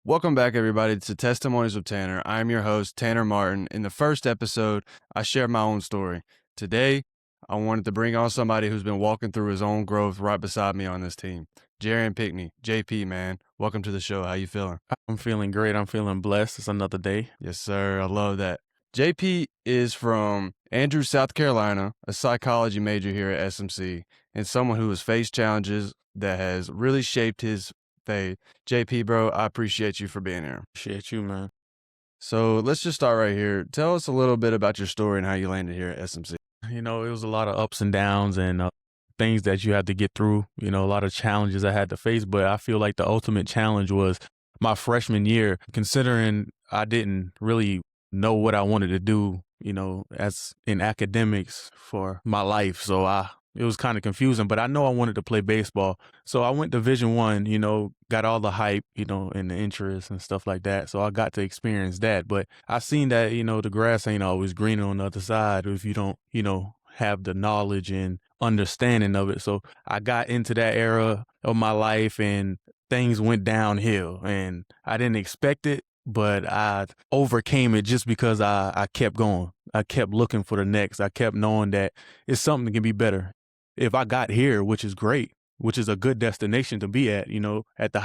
Welcome back, everybody, to Testimonies with Tanner. I'm your host, Tanner Martin. In the first episode, I shared my own story. Today, I wanted to bring on somebody who's been walking through his own growth right beside me on this team. Jarian Pinckney, JP, man. Welcome to the show. How you feeling? I'm feeling great. I'm feeling blessed. It's another day. Yes, sir. I love that. JP is from Andrews, South Carolina, a psychology major here at SMC, and someone who has faced challenges that has really shaped his faith. JP, bro, I appreciate you for being here. Appreciate you, man. So let's just start right here. Tell us a little bit about your story and how you landed here at SMC. You know, it was a lot of ups and downs and things that you had to get through, a lot of challenges I had to face. But I feel like the ultimate challenge was my freshman year, considering I didn't really know what I wanted to do, as in academics for my life. So it was kind of confusing, but I know I wanted to play baseball. So I went Division I, got all the hype, and the interest and stuff like that. So I got to experience that. But I seen that, the grass ain't always greener on the other side if you don't, have the knowledge and understanding of it. So I got into that era of my life and things went downhill and I didn't expect it, but I overcame it just because I kept going. I kept looking for the next. I kept knowing that it's something that can be better. If I got here, which is great, which is a good destination to be at, at the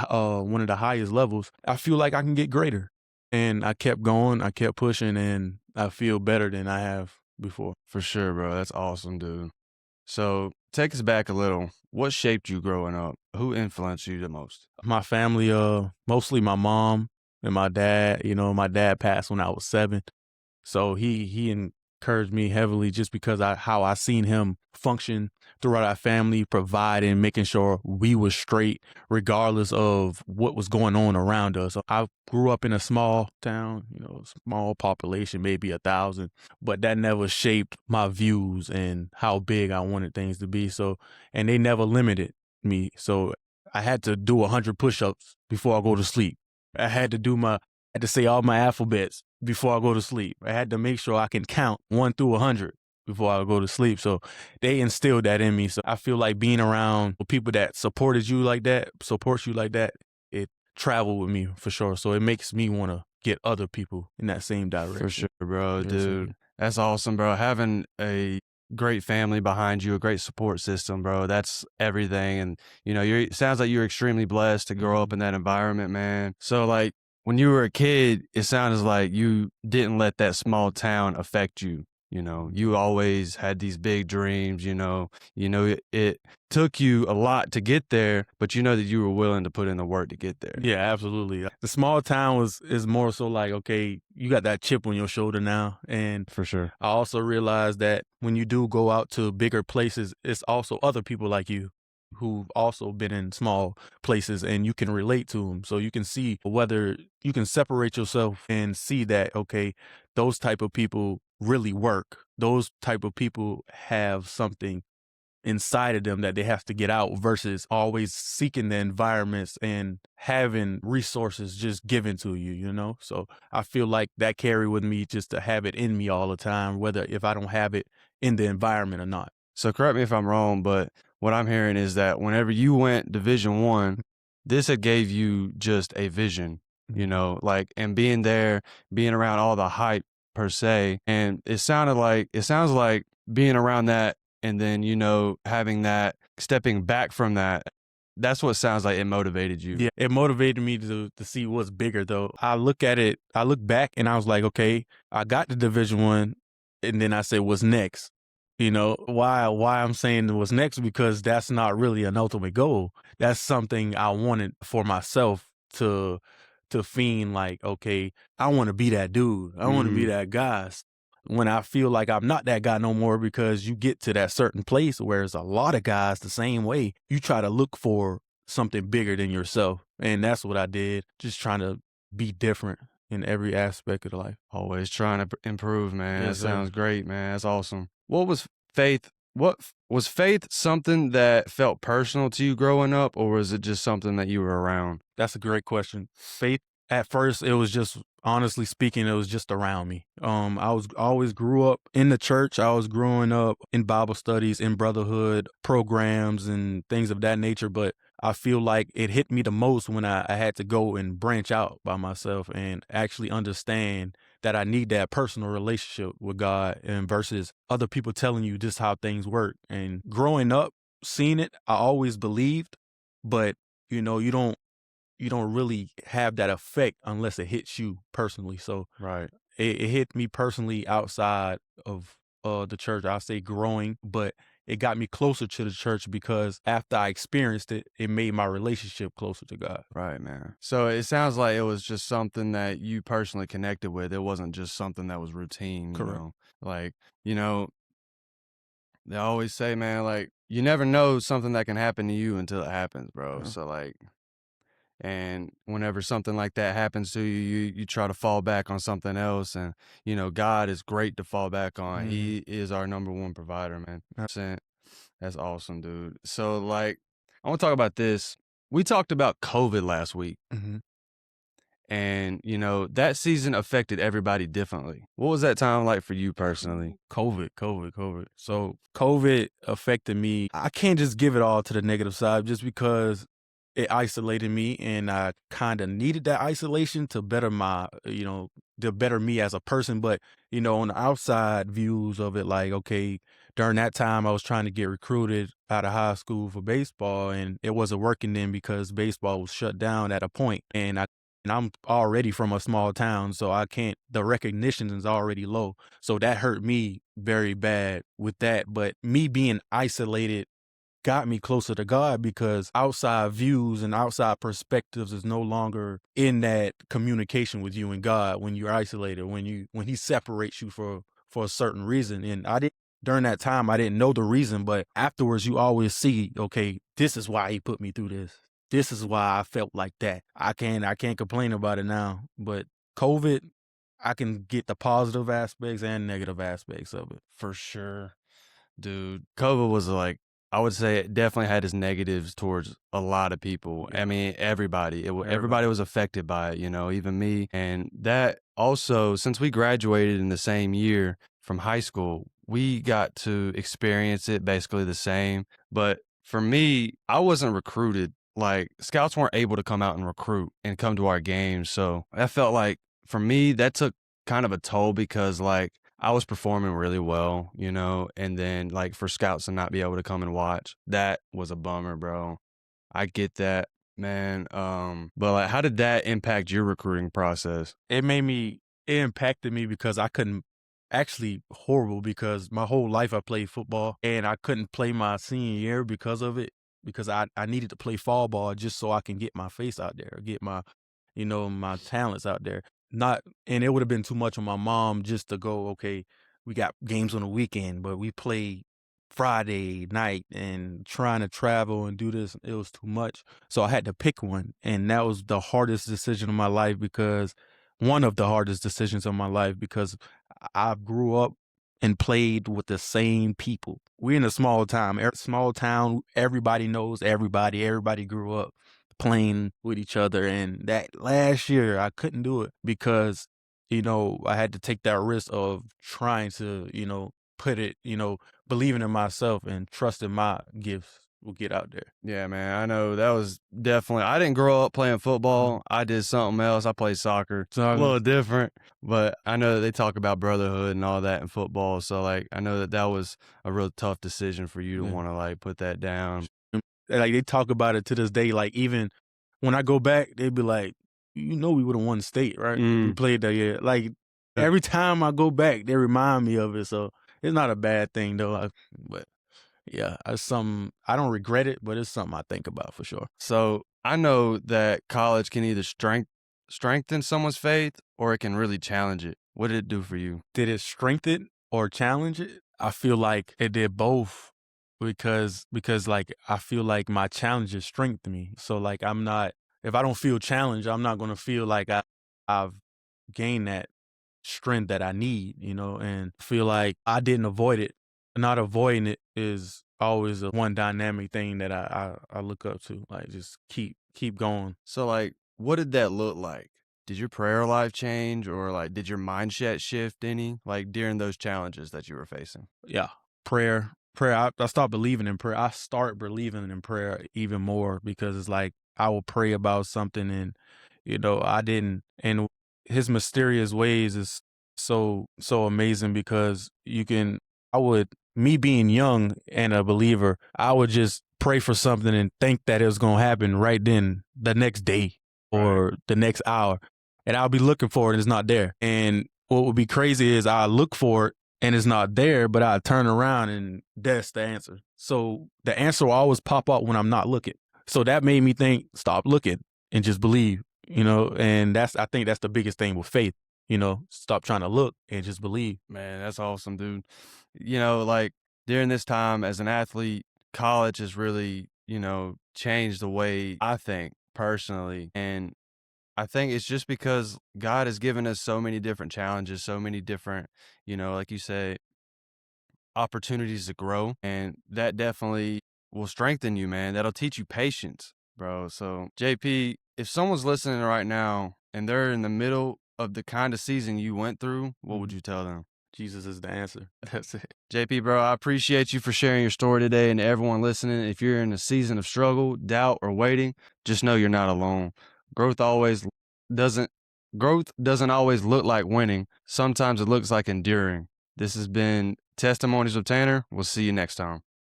one of the highest levels, I feel like I can get greater. And I kept going, I kept pushing, and I feel better than I have before. For sure, bro. That's awesome, dude. So take us back a little. What shaped you growing up? Who influenced you the most? My family, mostly my mom and my dad. My dad passed when I was 7. So he encouraged me heavily just because how I seen him function throughout our family, providing, making sure we were straight regardless of what was going on around us. I grew up in a small town, small population, maybe 1,000, but that never shaped my views and how big I wanted things to be. So, and they never limited me. So I had to do 100 push-ups before I go to sleep. I had to say all my alphabets before I go to sleep. I had to make sure I can count 1 through 100 before I go to sleep. So they instilled that in me. So I feel like being around people that supports you like that, it traveled with me for sure. So it makes me want to get other people in that same direction. For sure, bro, Yes, dude. sir. That's awesome, bro. Having a great family behind you, a great support system, bro. That's everything. And, it sounds like you're extremely blessed to grow up in that environment, man. So, like, when you were a kid, it sounds like you didn't let that small town affect you. You always had these big dreams, it took you a lot to get there, but you know that you were willing to put in the work to get there. Yeah, absolutely. The small town is more so like, okay, you got that chip on your shoulder now. And For sure. I also realized that when you do go out to bigger places, it's also other people like you who've also been in small places and you can relate to them. So you can see whether you can separate yourself and see that, okay, those type of people really work. Those type of people have something inside of them that they have to get out versus always seeking the environments and having resources just given to you, So I feel like that carry with me just to have it in me all the time, whether if I don't have it in the environment or not. So correct me if I'm wrong, but what I'm hearing is that whenever you went Division I, this had gave you just a vision, and being there, being around all the hype per se. And it sounds like being around that and then, having that, stepping back from that, that's what sounds like it motivated you. Yeah, it motivated me to see what's bigger though. I look back and I was like, okay, I got to Division I and then I said, what's next? Why I'm saying what's next, because that's not really an ultimate goal. That's something I wanted for myself to fiend like, okay, I want to be that dude. I want to be that guy. When I feel like I'm not that guy no more, because you get to that certain place where there's a lot of guys the same way, you try to look for something bigger than yourself. And that's what I did. Just trying to be different in every aspect of the life. Always trying to improve, man. Yes, That sounds sir. great, man. That's awesome. What was faith something that felt personal to you growing up, or was it just something that you were around? That's a great question. Faith, at first, it was just, honestly speaking, it was just around me. I always grew up in the church. I was growing up in Bible studies, in brotherhood programs and things of that nature, but I feel like it hit me the most when I had to go and branch out by myself and actually understand that I need that personal relationship with God and versus other people telling you just how things work. And growing up, seeing it, I always believed, but you don't really have that effect unless it hits you personally. So Right. it hit me personally outside of the church. I'll say growing, but it got me closer to the church because after I experienced it, it made my relationship closer to God. Right, man. So it sounds like it was just something that you personally connected with. It wasn't just something that was routine, Correct. Like, you know, they always say, man, like, you never know something that can happen to you until it happens, bro. Yeah. So, like, and whenever something like that happens to you, you try to fall back on something else. And, God is great to fall back on. Mhm. He is our number one provider, man. Yeah. That's awesome, dude. So, like, I want to talk about this. We talked about COVID last week. Mhm. And, that season affected everybody differently. What was that time like for you personally? COVID. So COVID affected me. I can't just give it all to the negative side just because it isolated me and I kind of needed that isolation to better to better me as a person. But, on the outside views of it, like, okay, during that time I was trying to get recruited out of high school for baseball and it wasn't working then because baseball was shut down at a point. And I'm already from a small town, so the recognition is already low. So that hurt me very bad with that. But me being isolated got me closer to God because outside views and outside perspectives is no longer in that communication with you and God when you're isolated, when he separates you for a certain reason. And I didn't during that time I didn't know the reason, but afterwards you always see, okay, this is why he put me through this. This is why I felt like that. I can't complain about it now. But COVID, I can get the positive aspects and negative aspects of it. For sure. Dude, COVID was like, I would say it definitely had its negatives towards a lot of people. I Yeah. mean, everybody. Everybody. Everybody was affected by it, even me. And that also, since we graduated in the same year from high school, we got to experience it basically the same. But for me, I wasn't recruited. Like, scouts weren't able to come out and recruit and come to our games. So I felt like for me, that took kind of a toll because, like, I was performing really well, and then like for scouts to not be able to come and watch, that was a bummer, bro. I get that, man. But like, how did that impact your recruiting process? It impacted me because I couldn't actually horrible because my whole life I played football and I couldn't play my senior year because of it because I needed to play fall ball just so I can get my face out there, get my talents out there. Not and it would have been too much on my mom just to go, okay, we got games on the weekend, but we play Friday night and trying to travel and do this, it was too much. So I had to pick one. And that was the hardest decision of my life because one of the hardest decisions of my life because I grew up and played with the same people. We're in a small town, everybody knows everybody. Everybody grew up playing with each other. And that last year I couldn't do it because, I had to take that risk of trying to, put it, believing in myself and trusting my gifts will get out there. Yeah, man, I know that was definitely. I didn't grow up playing football. I did something else. I played soccer. A So little different, but I know that they talk about brotherhood and all that in football. So like, I know that that was a real tough decision for you to yeah. want to like put that down. Like they talk about it to this day. Like even when I go back, they'd be like, we would have won state, right? We Mm. played that year. Like every time I go back, they remind me of it. So it's not a bad thing though. But yeah, it's something I don't regret it, but it's something I think about for sure. So I know that college can either strengthen someone's faith or it can really challenge it. What did it do for you? Did it strengthen or challenge it? I feel like it did both because like I feel like my challenges strengthen me. So like if I don't feel challenged, I'm not gonna feel like I've gained that strength that I need, and feel like I didn't avoid it. Not avoiding it is always a one dynamic thing that I look up to. Like just keep going. So like, what did that look like? Did your prayer life change or like did your mindset shift any like during those challenges that you were facing? Yeah. Prayer prayer. I stopped believing in prayer. I start believing in prayer even more because it's like I will pray about something and I didn't. And his mysterious ways is so amazing because I would, me being young and a believer, I would just pray for something and think that it was going to happen right then the next day Right. or the next hour. And I'll be looking for it and it's not there. And what would be crazy is I look for it and it's not there, but I turn around and that's the answer. So the answer will always pop up when I'm not looking. So that made me think, stop looking and just believe, and I think that's the biggest thing with faith, stop trying to look and just believe. Man, that's awesome, dude. Like during this time as an athlete, college has really, changed the way I think personally. And I think it's just because God has given us so many different challenges, so many different, like you say, opportunities to grow. And that definitely will strengthen you, man. That'll teach you patience, bro. So, JP, if someone's listening right now and they're in the middle of the kind of season you went through, what would you tell them? Jesus is the answer. That's it. JP, bro, I appreciate you for sharing your story today. And to everyone listening, if you're in a season of struggle, doubt, or waiting, just know you're not alone. Growth always doesn't Growth doesn't always look like winning. Sometimes it looks like enduring. This has been Testimonies with Tanner. We'll see you next time.